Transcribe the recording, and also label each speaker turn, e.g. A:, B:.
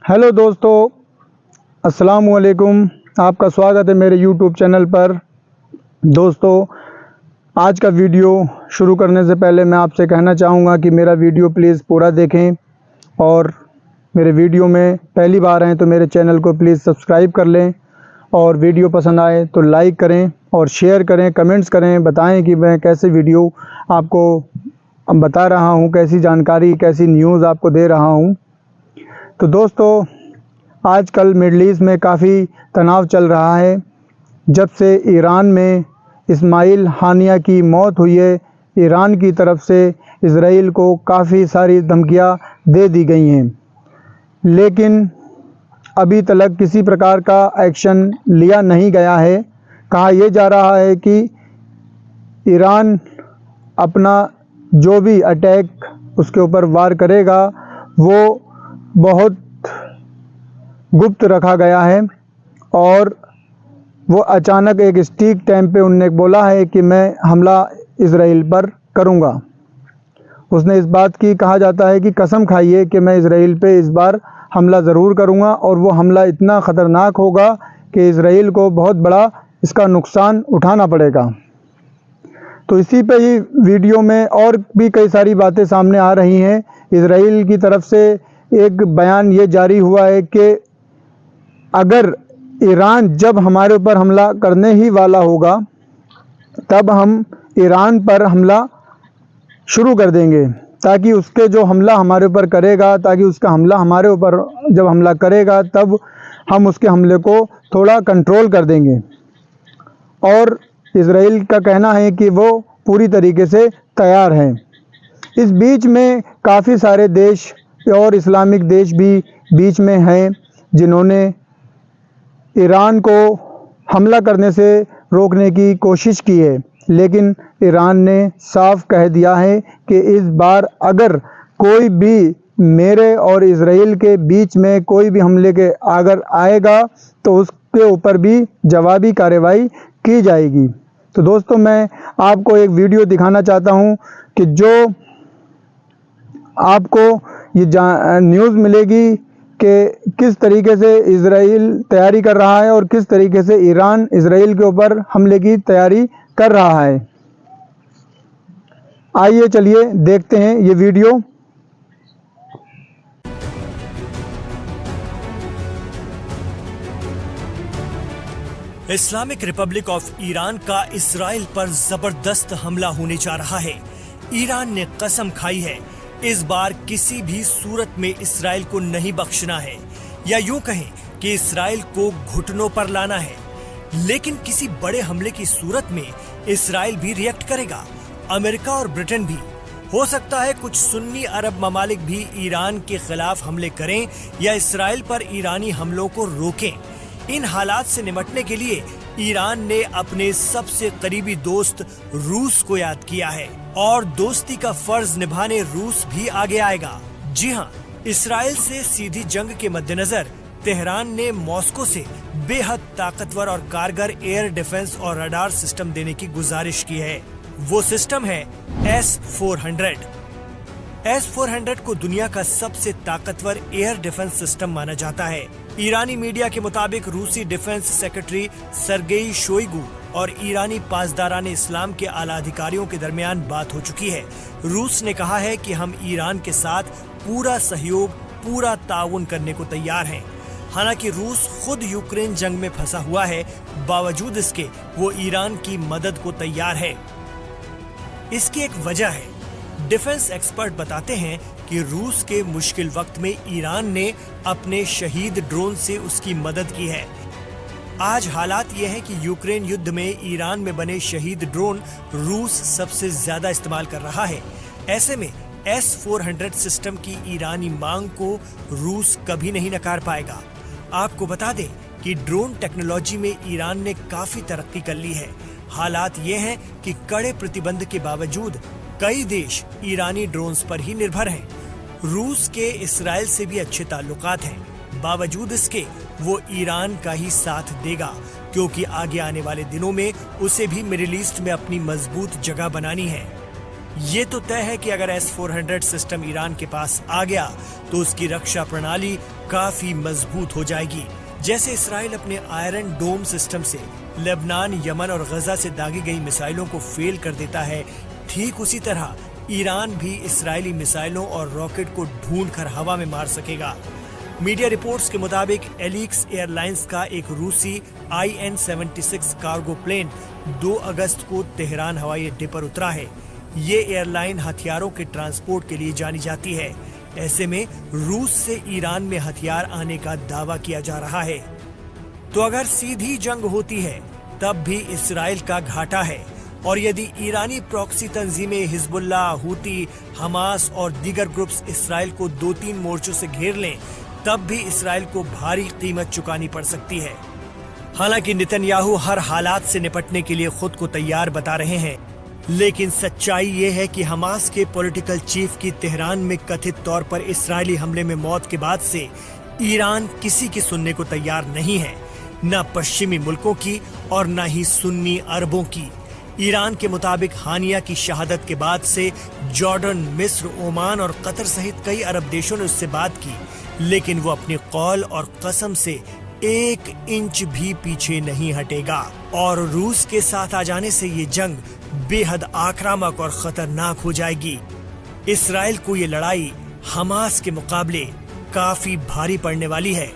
A: Hello दोस्तों, अस्सलाम वालेकुम। आपका स्वागत है मेरे यूट्यूब चैनल पर। दोस्तों, आज का वीडियो शुरू करने से पहले मैं आपसे कहना चाहूँगा कि मेरा वीडियो प्लीज़ पूरा देखें और मेरे वीडियो में पहली बार आएँ तो मेरे चैनल को प्लीज़ सब्सक्राइब कर लें और वीडियो पसंद आए तो लाइक करें और शेयर करें, कमेंट्स करें, बताएं कि मैं कैसे वीडियो आपको बता रहा हूँ, कैसी जानकारी, कैसी न्यूज़ आपको दे रहा हूँ। तो दोस्तों, आजकल मिडल ईस्ट में काफ़ी तनाव चल रहा है। जब से ईरान में इस्माइल हानिया की मौत हुई है, ईरान की तरफ से इज़राइल को काफ़ी सारी धमकियां दे दी गई हैं, लेकिन अभी तक किसी प्रकार का एक्शन लिया नहीं गया है। कहा यह जा रहा है कि ईरान अपना जो भी अटैक उसके ऊपर वार करेगा वो बहुत गुप्त रखा गया है और वो अचानक एक सटीक टाइम पे उनने बोला है कि मैं हमला इज़राइल पर करूंगा। उसने इस बात की, कहा जाता है कि कसम खाई है कि मैं इज़राइल पे इस बार हमला ज़रूर करूंगा और वो हमला इतना ख़तरनाक होगा कि इज़राइल को बहुत बड़ा इसका नुकसान उठाना पड़ेगा। तो इसी पे ही वीडियो में और भी कई सारी बातें सामने आ रही हैं। इज़राइल की तरफ से एक बयान ये जारी हुआ है कि अगर ईरान जब हमारे ऊपर हमला करने ही वाला होगा तब हम ईरान पर हमला शुरू कर देंगे, ताकि उसके जो हमला हमारे ऊपर करेगा, ताकि उसका हमला हमारे ऊपर जब हमला करेगा तब हम उसके हमले को थोड़ा कंट्रोल कर देंगे। और इज़राइल का कहना है कि वो पूरी तरीके से तैयार है। इस बीच में काफ़ी सारे देश और इस्लामिक देश भी बीच में हैं जिन्होंने ईरान को हमला करने से रोकने की कोशिश की है, लेकिन ईरान ने साफ कह दिया है कि इस बार अगर कोई भी मेरे और इज़राइल के बीच में कोई भी हमले के अगर आएगा तो उसके ऊपर भी जवाबी कार्रवाई की जाएगी। तो दोस्तों, मैं आपको एक वीडियो दिखाना चाहता हूं कि जो आपको ये न्यूज़ मिलेगी कि किस तरीके से इज़राइल तैयारी कर रहा है और किस तरीके से ईरान इज़राइल के ऊपर हमले की तैयारी कर रहा है। आइए चलिए देखते हैं ये video.
B: Islamic Republic of Iran का इस्राइल पर जबरदस्त हमला होने जा रहा है। ईरान ने कसम खाई है इस बार किसी भी सूरत में इस्राइल को नहीं बख्शना है, या यूं कहें कि इस्राइल को घुटनों पर लाना है। लेकिन किसी बड़े हमले की सूरत में इस्राइल भी रिएक्ट करेगा, अमेरिका और ब्रिटेन भी। हो सकता है कुछ सुन्नी अरब ममालिक भी ईरान के खिलाफ हमले करें या इस्राइल पर ईरानी हमलों को रोकें। इन हालात से निपटने के लिए ईरान ने अपने सबसे करीबी दोस्त रूस को याद किया है और दोस्ती का फर्ज निभाने रूस भी आगे आएगा। जी हां, इस्राइल से सीधी जंग के मद्देनजर तेहरान ने मॉस्को से बेहद ताकतवर और कारगर एयर डिफेंस और रडार सिस्टम देने की गुजारिश की है। वो सिस्टम है S-400। S-400 को दुनिया का सबसे ताकतवर एयर डिफेंस सिस्टम माना जाता है। ईरानी मीडिया के मुताबिक रूसी डिफेंस सेक्रेटरी सरगेई शोइगु और ईरानी पासदारान इस्लाम के आला अधिकारियों के दरमियान बात हो चुकी है। रूस ने कहा है कि हम ईरान के साथ पूरा सहयोग, पूरा ताउन करने को तैयार हैं। हालांकि रूस खुद यूक्रेन जंग में फंसा हुआ है, बावजूद इसके वो ईरान की मदद को तैयार है। इसकी एक वजह है। डिफेंस एक्सपर्ट बताते हैं कि रूस के मुश्किल वक्त में ईरान ने अपने शहीद ड्रोन से उसकी मदद की है। आज हालात ये है कि यूक्रेन युद्ध में ईरान में बने शहीद ड्रोन रूस सबसे ज्यादा इस्तेमाल कर रहा है। ऐसे में S-400 सिस्टम की ईरानी मांग को रूस कभी नहीं नकार पाएगा। आपको बता दें कि ड्रोन टेक्नोलॉजी में ईरान ने काफी तरक्की कर ली है। हालात ये हैं कि कड़े प्रतिबंध के बावजूद कई देश ईरानी ड्रोन्स पर ही निर्भर हैं। रूस के इस्राइल से भी अच्छे ताल्लुकात हैं। बावजूद इसके वो ईरान का ही साथ देगा, क्योंकि आगे आने वाले दिनों में उसे भी मिडिल ईस्ट में अपनी मजबूत जगह बनानी है। ये तो तय है कि अगर S-400 सिस्टम ईरान के पास आ गया तो उसकी रक्षा प्रणाली काफी मजबूत हो जाएगी। जैसे इसराइल अपने आयरन डोम सिस्टम से लेबनान, यमन और गजा से दागी गई मिसाइलों को फेल कर देता है, ठीक उसी तरह ईरान भी इस्राएली मिसाइलों और रॉकेट को ढूंढकर हवा में मार सकेगा। मीडिया रिपोर्ट्स के मुताबिक एलिक्स एयरलाइंस का एक रूसी IN-76 कार्गो प्लेन 2 अगस्त को तेहरान हवाई अड्डे पर उतरा है। ये एयरलाइन हथियारों के ट्रांसपोर्ट के लिए जानी जाती है। ऐसे में रूस से ईरान में हथियार आने का दावा किया जा रहा है। तो अगर सीधी जंग होती है तब भी इसराइल का घाटा है, और यदि ईरानी प्रॉक्सी तंजीमें हिजबुल्लाह, हूती, हमास और दीगर ग्रुप्स इसराइल को 2-3 मोर्चों से घेर लें तब भी इसराइल को भारी कीमत चुकानी पड़ सकती है। हालांकि नेतन्याहू हर हालात से निपटने के लिए खुद को तैयार बता रहे हैं, लेकिन सच्चाई ये है कि हमास के पॉलिटिकल चीफ की तेहरान में कथित तौर पर इस्राएली हमले में मौत के बाद से ईरान किसी की सुनने को तैयार नहीं है, न पश्चिमी मुल्कों की और न ही सुन्नी अरबों की। ईरान के मुताबिक हानिया की शहादत के बाद से जॉर्डन, मिस्र, ओमान और कतर सहित कई अरब देशों ने उससे बात की, लेकिन वो अपनी कौल और कसम से 1 इंच भी पीछे नहीं हटेगा। और रूस के साथ आ जाने से ये जंग बेहद आक्रामक और खतरनाक हो जाएगी। इसराइल को ये लड़ाई हमास के मुकाबले काफी भारी पड़ने वाली है।